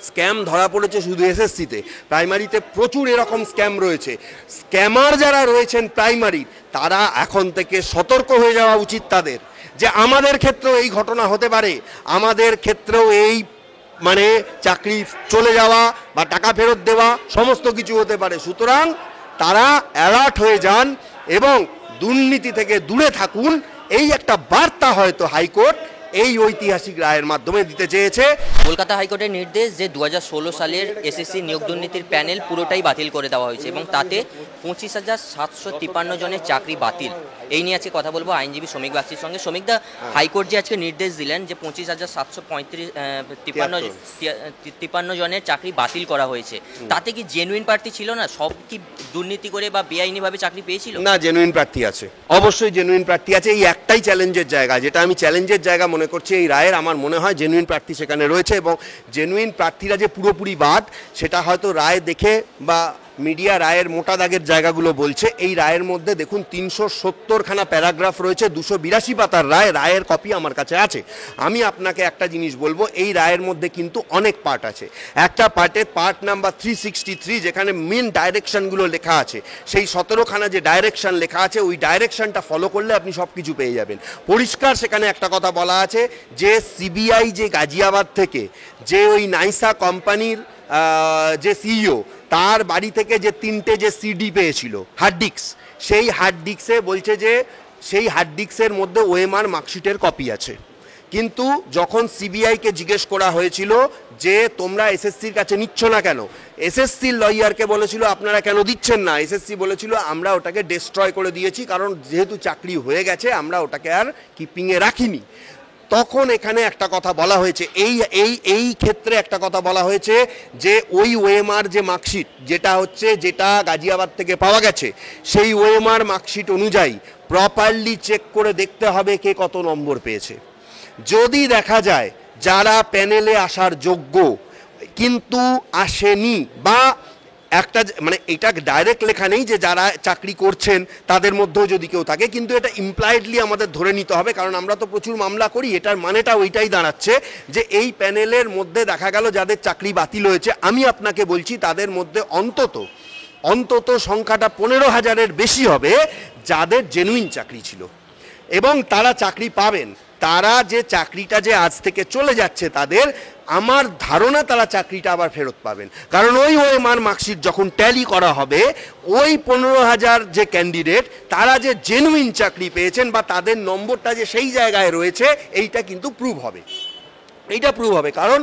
Scam ধরা পড়েছে শুধু এসএসসিতে, প্রাইমারিতে প্রচুর এরকম স্ক্যাম রয়েছে। স্ক্যামার যারা রয়েছেন প্রাইমারি, তারা এখন থেকে সতর্ক হয়ে যাওয়া উচিত তাদের, যে আমাদের ক্ষেত্রেও এই ঘটনা হতে পারে, আমাদের ক্ষেত্রেও এই মানে চাকরি চলে যাওয়া বা টাকা ফেরত দেওয়া সমস্ত কিছু হতে পারে। সুতরাং তারা অ্যালার্ট হয়ে যান এবং দুর্নীতি থেকে দূরে থাকুন, এই একটা বার্তা হয়তো হাইকোর্ট এই ঐতিহাসিক রায়ের মাধ্যমে দিতে চেয়েছে। কলকাতা হাইকোর্টের নির্দেশ যে 2016 সালের এসএসসি নিয়োগ দুর্নীতির প্যানেল পুরোটাই বাতিল করে দেওয়া হয়েছে এবং তাতে 25,753 জনের চাকরি বাতিল। এই নিয়ে আজকে কথা বলবো আইনজীবী শ্রমিক বাগচির সঙ্গে। শ্রমিকদা, হাইকোর্ট যে আজকে নির্দেশ দিলেন যে 25,753 জনের চাকরি বাতিল করা হয়েছে, তাতে কি জেনুইন প্রার্থী ছিল না? সব কি দুর্নীতি করে বা বেআইনিভাবে চাকরি পেয়েছিল? না, জেনুইন প্রার্থী আছে, অবশ্যই জেনুইন প্রার্থী আছে। এই একটাই চ্যালেঞ্জের জায়গা, যেটা আমি চ্যালেঞ্জের জায়গা মনে করছি এই রায়ের, আমার মনে হয় জেনুইন প্রার্থী সেখানে রয়েছে। এবং জেনুইন প্রার্থীরা যে পুরোপুরি বাদ, সেটা হয়তো রায় দেখে বা মিডিয়া রায়ের মোটা দাগের জায়গাগুলো বলছে। এই রায়ের মধ্যে দেখুন 370খানা প্যারাগ্রাফ রয়েছে, 282 পাতার রায়, রায়ের কপি আমার কাছে আছে। আমি আপনাকে একটা জিনিস বলবো, এই রায়ের মধ্যে কিন্তু অনেক পার্ট আছে। একটা পার্টে পার্ট নাম্বার 363, যেখানে মেন ডাইরেকশনগুলো লেখা আছে, সেই 17খানা যে ডাইরেকশন লেখা আছে, ওই ডাইরেকশনটা ফলো করলে আপনি সব কিছু পেয়ে যাবেন। পরিষ্কার সেখানে একটা কথা বলা আছে যে সিবিআই যে গাজিয়াবাদ থেকে যে ওই নাইসা কোম্পানির যে সিইও, তার বাড়ি থেকে যে 3টে যে সিডি পেয়েছিল হার্ড ডিস্ক, সেই হার্ড ডিস্কে বলছে যে সেই হার্ড ডিস্কের মধ্যে ওএমআর মার্কশিটের কপি আছে। কিন্তু যখন সিবিআইকে জিজ্ঞেস করা হয়েছিল যে তোমরা এসএসসির কাছে নিচ্ছ না কেন, এসএসসির লয়ারকে বলেছিল আপনারা কেন দিচ্ছেন না, এসএসসি বলেছিল আমরা ওটাকে ডিস্ট্রয় করে দিয়েছি, কারণ যেহেতু চাকরি হয়ে গেছে আমরা ওটাকে আর কিপিংয়ে রাখিনি। তখন এখানে একটা কথা বলা হয়েছে, এই ক্ষেত্রে একটা কথা বলা হয়েছে যে ওই ওএমআর যে মার্কশিট, যেটা গাজিয়াবাদ থেকে পাওয়া গেছে, সেই ওএমআর মার্কশিট অনুযায়ী প্রপারলি চেক করে দেখতে হবে কে কত নম্বর পেয়েছে। যদি দেখা যায় যারা প্যানেলে আসার যোগ্য কিন্তু আসেনি, বা একটা মানে এটা ডাইরেক্ট লেখা নেই যে যারা চাকরি করছেন তাদের মধ্যেও যদি কেউ থাকে, কিন্তু এটা ইমপ্লয়েডলি আমাদের ধরে নিতে হবে, কারণ আমরা তো প্রচুর মামলা করি। এটার মানেটা ওইটাই দাঁড়াচ্ছে যে এই প্যানেলের মধ্যে দেখা গেল যাদের চাকরি বাতিল হয়েছে, আমি আপনাকে বলছি তাদের মধ্যে অন্তত সংখ্যাটা 15,000-এর বেশি হবে যাদের জেনুইন চাকরি ছিল, এবং তারা চাকরি পাবেন। তারা যে চাকরিটা যে আজ থেকে চলে যাচ্ছে তাদের, আমার ধারণা তারা চাকরিটা আবার ফেরত পাবেন, কারণ ওই ওএমআর মার্কশিট যখন ট্যালি করা হবে, ওই 15,000 যে ক্যান্ডিডেট তারা যে জেনুইন চাকরি পেয়েছেন বা তাদের নম্বরটা যে সেই জায়গায় রয়েছে, এইটা কিন্তু প্রুভ হবে। কারণ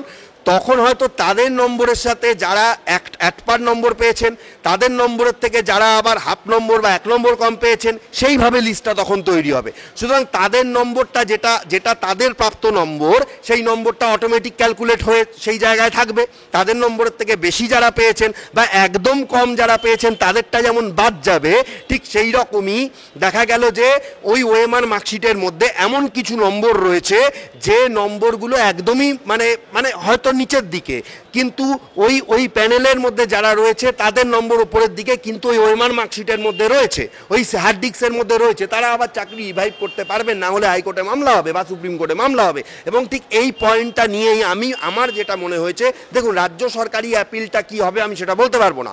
তখন হয়তো তাদের নম্বরের সাথে যারা এক পার নম্বর পেয়েছেন, তাদের নম্বরের থেকে যারা আবার হাফ নম্বর বা 1 নম্বর কম পেয়েছেন, সেইভাবে লিস্টটা তখন তৈরি হবে। সুতরাং তাদের নম্বরটা যেটা তাদের প্রাপ্ত নম্বর, সেই নম্বরটা অটোমেটিক ক্যালকুলেট হয়ে সেই জায়গায় থাকবে। তাদের নম্বরের থেকে বেশি যারা পেয়েছেন বা একদম কম যারা পেয়েছেন, তাদেরটা যেমন বাদ যাবে, ঠিক সেই রকমই দেখা গেল যে ওই ওএমআর মার্কশিটের মধ্যে এমন কিছু নম্বর রয়েছে যে নম্বরগুলো একদমই মানে হয়তো নিচের দিকে, কিন্তু ওই প্যানেলের মধ্যে যারা রয়েছে তাদের নম্বর উপরের দিকে, কিন্তু ওই ওএমআর মার্কশিটের মধ্যে রয়েছে, ওই হার্ড ডিস্কের মধ্যে রয়েছে, তারা আবার চাকরি রিভাইভ করতে পারবেন, না হলে হাইকোর্টে মামলা হবে বা সুপ্রিম কোর্টে মামলা হবে। এবং ঠিক এই পয়েন্টটা নিয়েই আমার যেটা মনে হয়েছে, দেখুন রাজ্য সরকারি অ্যাপিলটা কি হবে আমি সেটা বলতে পারবো না।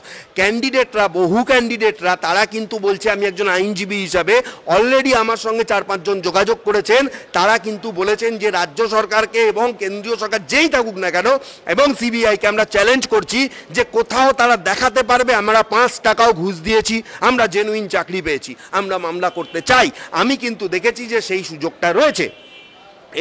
বহু ক্যান্ডিডেটরা তারা কিন্তু বলছে, আমি একজন আইনজীবী হিসাবে অলরেডি আমার সঙ্গে 4-5 জন যোগাযোগ করেছেন, তারা কিন্তু বলেছেন যে রাজ্য সরকারকে এবং কেন্দ্রীয় সরকার যেই থাকুক না কেন এবং সিবিআইকে আমরা চ্যালেঞ্জ করছি যে কোথাও তারা দেখাতে পারবে আমরা 5 টাকাও ঘুষ দিয়েছি, আমরা জেনুইন চাকরি পেয়েছি, আমরা মামলা করতে চাই। আমি কিন্তু দেখেছি যে সেই সুযোগটা রয়েছে,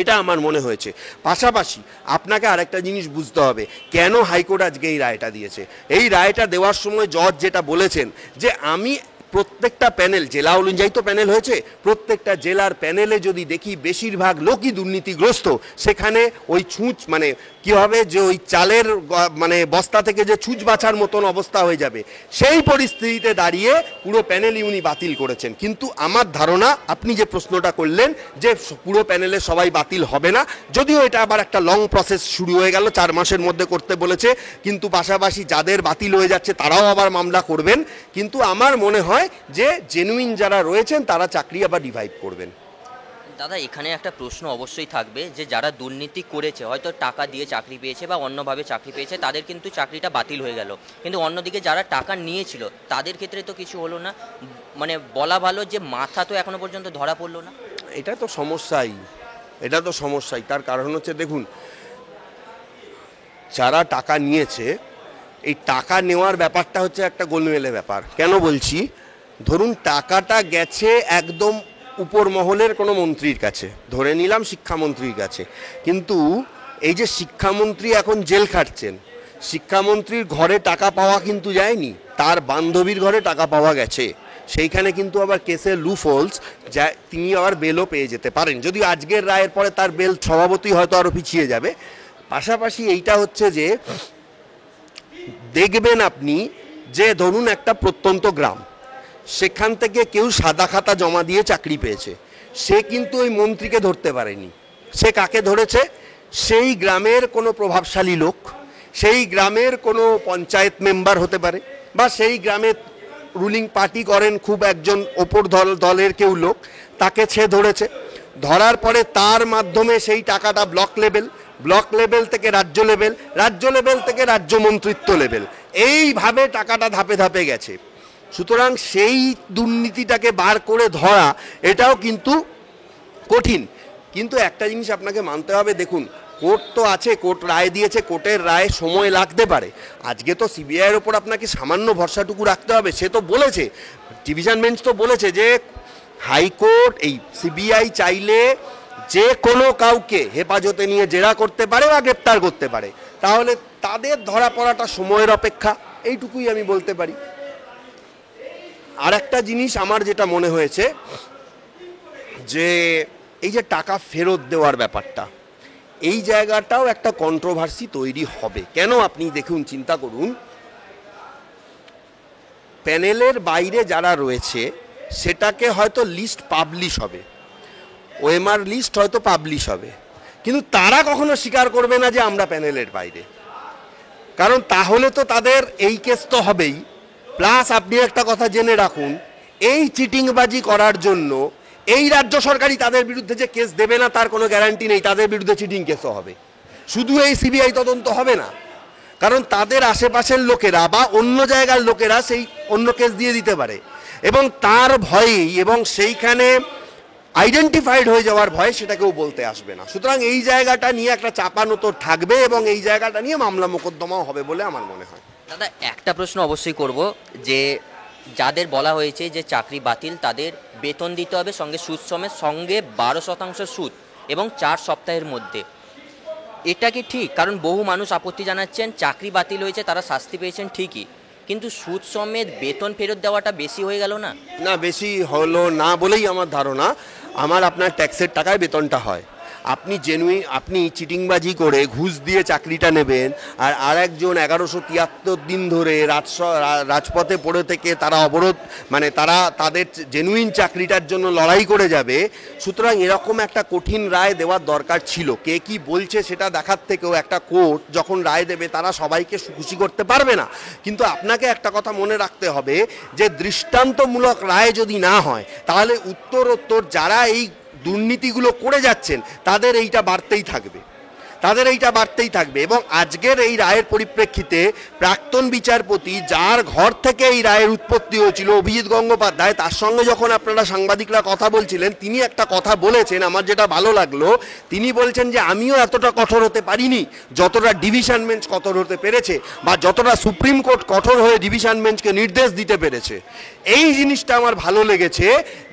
এটা আমার মনে হয়েছে। পাশাপাশি আপনাকে আরেকটা জিনিস বুঝতে হবে, কেন হাইকোর্ট আজকে এই রায়টা দিয়েছে। এই রায়টা দেওয়ার সময় জজ যেটা বলেছেন যে আমি প্রত্যেকটা প্যানেল, জেলা অনুযায়ী তো প্যানেল হয়েছে, প্রত্যেকটা জেলার প্যানেলে যদি দেখি বেশিরভাগ লোকই দুর্নীতিগ্রস্ত, সেখানে ওই ছুঁচ মানে কি হবে যে ওই চালের মানে বস্তা থেকে যে ছুঁচ বাছার মতন অবস্থা হয়ে যাবে, সেই পরিস্থিতিতে দাঁড়িয়ে পুরো প্যানেলই উনি বাতিল করেছেন। কিন্তু আমার ধারণা, আপনি যে প্রশ্নটা করলেন যে পুরো প্যানেলে সবাই বাতিল হবে না, যদিও এটা আবার একটা লং প্রসেস শুরু হয়ে গেল, 4 মাসের মধ্যে করতে বলেছে, কিন্তু পাশাপাশি যাদের বাতিল হয়ে যাচ্ছে তারাও আবার মামলা করবেন। কিন্তু আমার মনে হয় যে জেনুইন যারা রয়েছেন তারা চাকরি আবার রিভাইভ করবেন। দাদা এখানে একটা প্রশ্ন অবশ্যই থাকবে যে যারা দুর্নীতি করেছে, হয়তো টাকা দিয়ে চাকরি পেয়েছে বা অন্যভাবে চাকরি পেয়েছে, তাদের কিন্তু চাকরিটা বাতিল হয়ে গেল, কিন্তু অন্যদিকে যারা টাকা নিয়েছিল তাদের ক্ষেত্রে তো কিছু হলো না। মানে বলা ভালো যে মাথা তো এখনো পর্যন্ত ধরা পড়লো না। এটা তো সমস্যাই, এটা তো সমস্যাই। তার কারণ হচ্ছে দেখুন, যারা টাকা নিয়েছে, এই টাকা নেওয়ার ব্যাপারটা হচ্ছে একটা গোলমেলে ব্যাপার। কেন বলছি, ধরুন টাকাটা গেছে একদম উপর মহলের কোনো মন্ত্রীর কাছে, ধরে নিলাম শিক্ষামন্ত্রীর কাছে, কিন্তু এই যে শিক্ষামন্ত্রী এখন জেল খাটছেন, শিক্ষামন্ত্রীর ঘরে টাকা পাওয়া কিন্তু যায়নি, তার বান্ধবীর ঘরে টাকা পাওয়া গেছে। সেইখানে কিন্তু আবার কেসের লুফোলস, যা তিনি আবার বেলও পেয়ে যেতে পারেন, যদি আজকের রায়ের পরে তার বেল স্বভাবতই হয়তো আরও পিছিয়ে যাবে। পাশাপাশি এইটা হচ্ছে যে দেখবেন আপনি যে ধরুন একটা প্রত্যন্ত গ্রাম, সেখান থেকে কেউ সাদা খাতা জমা দিয়ে চাকরি পেয়েছে, সে কিন্তু ওই মন্ত্রীকে ধরতে পারেনি। সে কাকে ধরেছে? সেই গ্রামের কোনো প্রভাবশালী লোক, সেই গ্রামের কোনো পঞ্চায়েত মেম্বার হতে পারে, বা সেই গ্রামের রুলিং পার্টি করেন খুব একজন ওপর দলের কেউ লোক, তাকে সে ধরেছে। ধরার পরে তার মাধ্যমে সেই টাকাটা ব্লক লেভেল থেকে রাজ্য লেভেল, রাজ্য লেভেল থেকে রাজ্য মন্ত্রিত্ব লেভেল, এইভাবে টাকাটা ধাপে ধাপে গেছে। সুতরাং সেই দুর্নীতিটাকে বার করে ধরা এটাও কিন্তু কঠিন। কিন্তু একটা জিনিস আপনাকে মানতে হবে, দেখুন কোর্ট তো আছে, কোর্ট রায় দিয়েছে, কোর্টের রায় সময় লাগতে পারে। আজকে তো সিবিআইয়ের ওপর আপনাকে সামান্য ভরসাটুকু রাখতে হবে। সে তো বলেছে, ডিভিশন বেঞ্চ তো বলেছে যে হাইকোর্ট এই সিবিআই চাইলে যে কোনো কাউকে হেফাজতে নিয়ে জেরা করতে পারে বা গ্রেপ্তার করতে পারে, তাহলে তাদের ধরা পড়াটা সময়ের অপেক্ষা, এইটুকুই আমি বলতে পারি। আর একটা জিনিস আমার যেটা মনে হয়েছে যে এই যে টাকা ফেরত দেওয়ার ব্যাপারটা, এই জায়গাটাও একটা কন্ট্রোভার্সি তৈরি হবে। কেন আপনি দেখুন, চিন্তা করুন, প্যানেলের বাইরে যারা রয়েছে সেটাকে হয়তো লিস্ট পাবলিশ হবে, ওএমআর লিস্ট হয়তো পাবলিশ হবে, কিন্তু তারা কখনো স্বীকার করবে না যে আমরা প্যানেলের বাইরে, কারণ তাহলে তো তাদের এই কেস তো হবেই। প্লাস আপনি একটা কথা জেনে রাখুন, এই চিটিংবাজি করার জন্য এই রাজ্য সরকারই তাদের বিরুদ্ধে যে কেস দেবে না তার কোনো গ্যারান্টি নেই, তাদের বিরুদ্ধে চিটিং কেসও হবে। শুধু এই সিবিআই তদন্ত হবে না, কারণ তাদের আশেপাশের লোকেরা বা অন্য জায়গার লোকেরা সেই অন্য কেস দিয়ে দিতে পারে, এবং তার ভয়েই এবং সেইখানে আইডেন্টিফাইড হয়ে যাওয়ার ভয়ে সেটা কেউ বলতে আসবে না। সুতরাং এই জায়গাটা নিয়ে একটা চাপানো তো থাকবে, এবং এই জায়গাটা নিয়ে মামলা মোকদ্দমাও হবে বলে আমার মনে হয়। দাদা একটা প্রশ্ন অবশ্যই করব, যে যাদের বলা হয়েছে যে চাকরি বাতিল তাদের বেতন দিতে হবে সঙ্গে সুদ সমেত, সঙ্গে 12% সুদ এবং 4 সপ্তাহের মধ্যে, এটা কি ঠিক? কারণ বহু মানুষ আপত্তি জানাচ্ছেন চাকরি বাতিল হয়েছে, তারা শাস্তি পেয়েছেন ঠিকই, কিন্তু সুদ সমেত বেতন ফেরত দেওয়াটা বেশি হয়ে গেল না? না, বেশি হলো না বলেই আমার ধারণা। আপনার ট্যাক্সের টাকায় বেতনটা হয়। আপনি চিটিংবাজি করে ঘুষ দিয়ে চাকরিটা নেবেন, আর একজন 1173 দিন ধরে রাজপথে পড়ে থেকে তারা অবরোধ, মানে তারা তাদের জেনুইন চাকরিটার জন্য লড়াই করে যাবে। সুতরাং এরকম একটা কঠিন রায় দেওয়ার দরকার ছিল। কে কি বলছে সেটা দেখার থেকেও একটা কোর্ট যখন রায় দেবে তারা সবাইকে খুশি করতে পারবে না। কিন্তু আপনাকে একটা কথা মনে রাখতে হবে যে দৃষ্টান্তমূলক রায় যদি না হয়, তাহলে উত্তরোত্তর যারা এই দুর্নীতিগুলো করে যাচ্ছেন তাদের এইটা বাড়তেই থাকবে। এবং আজকের এই রায়ের পরিপ্রেক্ষিতে প্রাক্তন বিচারপতি, যার ঘর থেকে এই রায়ের উৎপত্তি হয়েছিল, অভিজিৎ গঙ্গোপাধ্যায়, তার সঙ্গে যখন আপনারা সাংবাদিকরা কথা বলছিলেন, তিনি একটা কথা বলেছেন আমার যেটা ভালো লাগলো। তিনি বলছেন যে আমিও এতটা কঠোর হতে পারিনি যতটা ডিভিশন বেঞ্চ কঠোর হতে পেরেছে, বা যতটা সুপ্রিম কোর্ট কঠোর হয়ে ডিভিশন বেঞ্চকে নির্দেশ দিতে পেরেছে। এই জিনিসটা আমার ভালো লেগেছে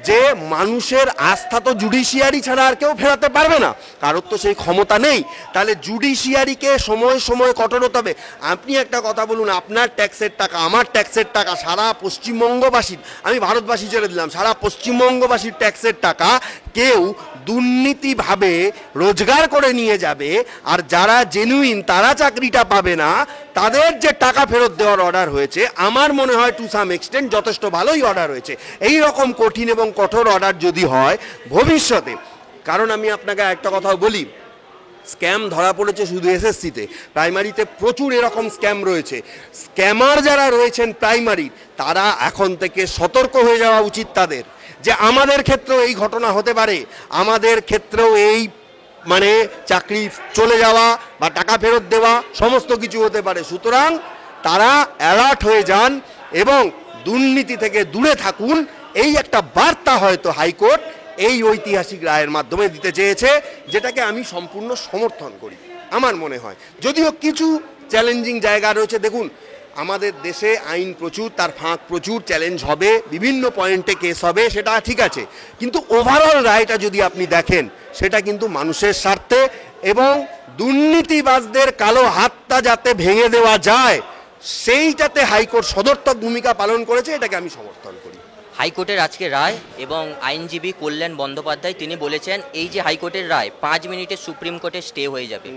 যে মানুষের আস্থা তো জুডিশিয়ারি ছাড়া আর কেউ ফেরাতে পারবে না, কারোর তো সেই ক্ষমতা নেই। তাহলে জুডিশিয়ারিকে সময় সময় কঠোর হতে হবে। আপনি একটা কথা বলুন, আপনার ট্যাক্সের টাকা, আমার ট্যাক্সের টাকা, সারা পশ্চিমবঙ্গবাসীর, আমি ভারতবাসী ছেড়ে দিলাম, সারা পশ্চিমবঙ্গবাসীর ট্যাক্সের টাকা কেউ দুর্নীতিভাবে রোজগার করে নিয়ে যাবে, আর যারা জেনুইন তারা চাকরিটা পাবে না। তাদের যে টাকা ফেরত দেওয়ার অর্ডার হয়েছে, আমার মনে হয় টু সাম এক্সটেন্ট যথেষ্ট ভালোই অর্ডার হয়েছে। এই রকম কঠিন এবং কঠোর অর্ডার যদি হয় ভবিষ্যতে, কারণ আমি আপনাকে একটা কথা বলি, স্ক্যাম ধরা পড়েছে শুধু এসএসসিতে, প্রাইমারিতে প্রচুর এরকম স্ক্যাম রয়েছে। স্ক্যামার যারা রয়েছেন প্রাইমারি, তারা এখন থেকে সতর্ক হয়ে যাওয়া উচিত তাদের, যে আমাদের ক্ষেত্রেও এই ঘটনা হতে পারে, আমাদের ক্ষেত্রেও এই মানে চাকরি চলে যাওয়া বা টাকা ফেরত দেওয়া সমস্ত কিছু হতে পারে। সুতরাং তারা অ্যালার্ট হয়ে যান এবং দুর্নীতি থেকে দূরে থাকুন, এই একটা বার্তা হয়তো হাইকোর্ট এই ঐতিহাসিক রায়ের মাধ্যমে দিতে চেয়েছে, যেটাকে আমি সম্পূর্ণ সমর্থন করি আমার মনে হয়। যদিও কিছু চ্যালেঞ্জিং জায়গা রয়েছে, দেখুন আমাদের দেশে আইন প্রচুর, তার ফাঁক প্রচুর, চ্যালেঞ্জ হবে, বিভিন্ন পয়েন্টে কেস হবে, সেটা ঠিক আছে, কিন্তু ওভারঅল রায়টা যদি আপনি দেখেন সেটা কিন্তু মানুষের স্বার্থে এবং দুর্নীতিবাজদের কালো হাতটা যাতে ভেঙে দেওয়া যায় সেইটাতে হাইকোর্ট সদর্থক ভূমিকা পালন করেছে, এটাকে আমি সমর্থন করি। হাইকোর্টের আজকে রায় এবং আইনজীবী কল্যাণ বন্দ্যোপাধ্যায় তিনি বলেছেন এই যে হাইকোর্টের রায় 5 মিনিটে সুপ্রিম কোর্টে স্টে হয়ে যাবে।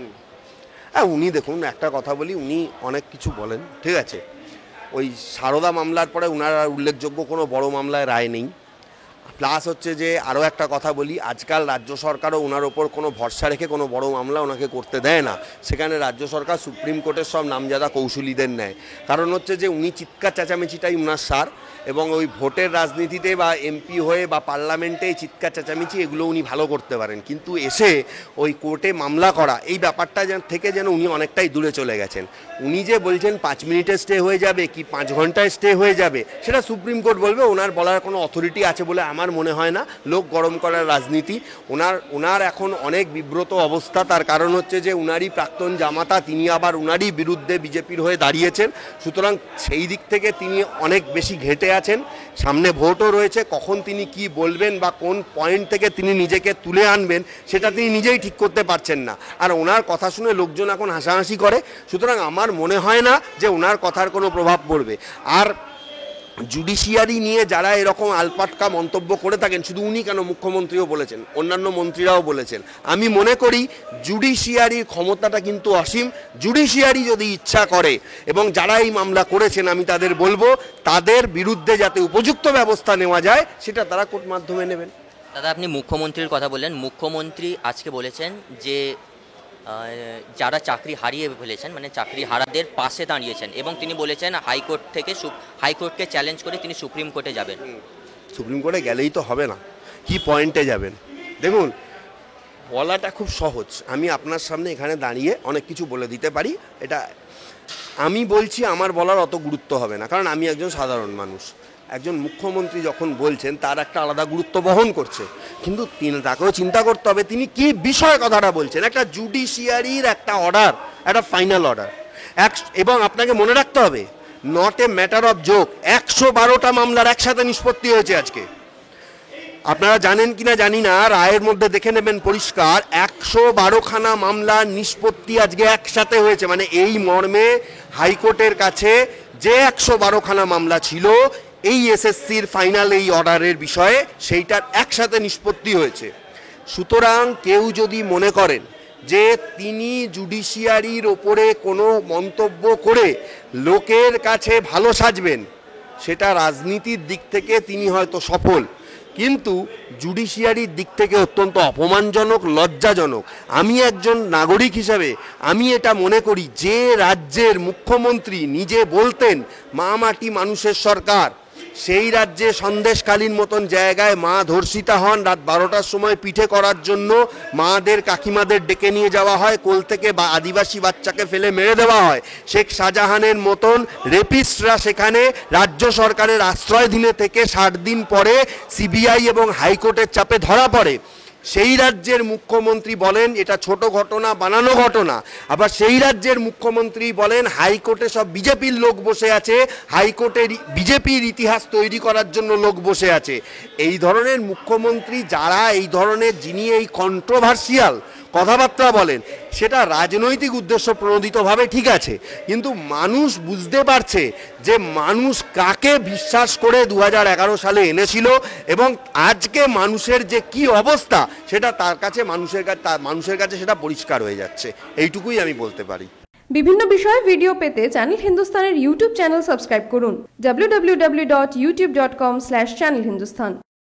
হ্যাঁ, উনি দেখুন একটা কথা বলি, উনি অনেক কিছু বলেন, ঠিক আছে, ওই সারদা মামলার পরে উনার আর উল্লেখযোগ্য কোনো বড় মামলায় রায় নেই। প্লাস হচ্ছে যে আরও একটা কথা বলি, আজকাল রাজ্য সরকারও ওনার ওপর কোনো ভরসা রেখে কোনো বড় মামলা ওনাকে করতে দেয় না। সেখানে রাজ্য সরকার সুপ্রিম কোর্টের সব নামজাদা কৌশলীদের নেয়। কারণ হচ্ছে যে উনি চিৎকার চেঁচামেচিটাই উনার সার, এবং ওই ভোটের রাজনীতিতে বা এমপি হয়ে বা পার্লামেন্টে চিৎকার চেঁচামেচি এগুলো উনি ভালো করতে পারেন, কিন্তু এসে ওই কোর্টে মামলা করা এই ব্যাপারটা থেকে যেন উনি অনেকটাই দূরে চলে গেছেন। উনি যে বলছেন 5 মিনিটে স্টে হয়ে যাবে কি 5 ঘন্টায় স্টে হয়ে যাবে সেটা সুপ্রিম কোর্ট বলবে, ওনার বলার কোনো অথরিটি আছে বলে আমার মনে হয় না। লোক গরম করার রাজনীতি, ওনার এখন অনেক বিব্রত অবস্থা। তার কারণ হচ্ছে যে উনারই প্রাক্তন জামাতা, তিনি আবার উনারই বিরুদ্ধে বিজেপির হয়ে দাঁড়িয়েছেন। সুতরাং সেই দিক থেকে তিনি অনেক বেশি ঘেঁটে আছেন। সামনে ভোটও রয়েছে, কখন তিনি কি বলবেন বা কোন পয়েন্ট থেকে তিনি নিজেকে তুলে আনবেন সেটা তিনি নিজেই ঠিক করতে পারছেন না। আর ওনার কথা শুনে লোকজন এখন হাসাহাসি করে। সুতরাং আমার মনে হয় না যে ওনার কথার কোনো প্রভাব পড়বে। আর জুডিশিয়ারি নিয়ে যারা এরকম আলপাটকা মন্তব্য করে থাকেন, শুধু উনি কেন, মুখ্যমন্ত্রীও বলেছেন, অন্যান্য মন্ত্রীরাও বলেছেন, আমি মনে করি জুডিশিয়ারির ক্ষমতাটা কিন্তু অসীম। জুডিশিয়ারি যদি ইচ্ছা করে এবং যারা এই মামলা করেছেন আমি তাদের বলবো তাদের বিরুদ্ধে যাতে উপযুক্ত ব্যবস্থা নেওয়া যায় সেটা তারা কোর্ট মাধ্যমে নেবেন। দাদা আপনি মুখ্যমন্ত্রীর কথা বললেন, মুখ্যমন্ত্রী আজকে বলেছেন যে যারা চাকরি হারিয়ে ফেলেছেন মানে চাকরি হারাদের পাশে দাঁড়িয়েছেন, এবং তিনি বলেছেন হাইকোর্টকে চ্যালেঞ্জ করে তিনি সুপ্রিম কোর্টে যাবেন। সুপ্রিম কোর্টে গেলেই তো হবে না, কি পয়েন্টে যাবেন? দেখুন বলাটা খুব সহজ, আমি আপনার সামনে এখানে দাঁড়িয়ে অনেক কিছু বলে দিতে পারি, এটা আমি বলছি, আমার বলার অত গুরুত্ব হবে না, কারণ আমি একজন সাধারণ মানুষ। একজন মুখ্যমন্ত্রী যখন বলছেন তার একটা আলাদা গুরুত্ব বহন করছে, কিন্তু তাকেও চিন্তা করতে হবে তিনি কি বিষয়ে কথাটা বলছেন। একটা জুডিশিয়ারির একটা অর্ডার, একটা ফাইনাল অর্ডার, এবং আপনাকে মনে রাখতে হবে not a matter of joke, 112টা মামলার একসাথে নিষ্পত্তি হয়েছে আজকে। আপনারা জানেন কিনা জানি না, রায়ের মধ্যে দেখে নেবেন পরিষ্কার, 112খানা মামলার নিষ্পত্তি আজকে একসাথে হয়েছে। মানে এই মর্মে হাইকোর্টের কাছে যে 112খানা মামলা ছিল এই এসএসসির ফাইনাল এই অর্ডারের বিষয়ে সেইটার একসাথে নিষ্পত্তি হয়েছে। সুতরাং কেউ যদি মনে করেন যে তিনি জুডিশিয়ারির ওপরে কোনো মন্তব্য করে লোকের কাছে ভালো সাজবেন, সেটা রাজনীতির দিক থেকে তিনি হয়তো সফল, কিন্তু জুডিশিয়ারির দিক থেকে অত্যন্ত অপমানজনক, লজ্জাজনক। আমি একজন নাগরিক হিসাবে আমি এটা মনে করি, যে রাজ্যের মুখ্যমন্ত্রী নিজে বলতেন মা মাটি মানুষের সরকার, সেই রাজ্যে সন্দেশকালীন মতন জায়গায় মা ধর্ষিতা হন, রাত 12টার সময় পিঠে করার জন্য মাদের কাকিমাদের ডেকে নিয়ে যাওয়া হয়, কোল থেকে বা আদিবাসী বাচ্চাকে ফেলে মেরে দেওয়া হয়। শেখ শাহজাহানের মতন রেপিস্টরা সেখানে রাজ্য সরকারের আশ্রয়ধীনে থেকে 60 দিন পরে সিবিআই এবং হাইকোর্টের চাপে ধরা পড়ে। সেই রাজ্যের মুখ্যমন্ত্রী বলেন এটা ছোট ঘটনা, বানানো ঘটনা। আবার সেই রাজ্যের মুখ্যমন্ত্রী বলেন হাইকোর্টে সব বিজেপির লোক বসে আছে, হাইকোর্টের বিজেপির ইতিহাস তৈরি করার জন্য লোক বসে আছে। এই ধরনের মুখ্যমন্ত্রী যারা এই ধরনের, যিনি এই কন্ট্রোভার্সিয়াল কথাবার্তা বলেন, সেটা রাজনৈতিক উদ্দেশ্য প্রণোদিতভাবে ঠিক আছে, কিন্তু মানুষ বুঝতে পারছে যে মানুষ কাকে বিশ্বাস করে 2011 সালে এনেছিল, এবং আজকে মানুষের যে কি অবস্থা সেটা তার কাছে, মানুষের কাছে সেটা পরিষ্কার হয়ে যাচ্ছে। এইটুকুই আমি বলতে পারি। বিভিন্ন বিষয়ে ভিডিও পেতে চ্যানেল হিন্দুস্তানের ইউটিউব চ্যানেল সাবস্ক্রাইব করুন www.youtube.com/channelhindustan।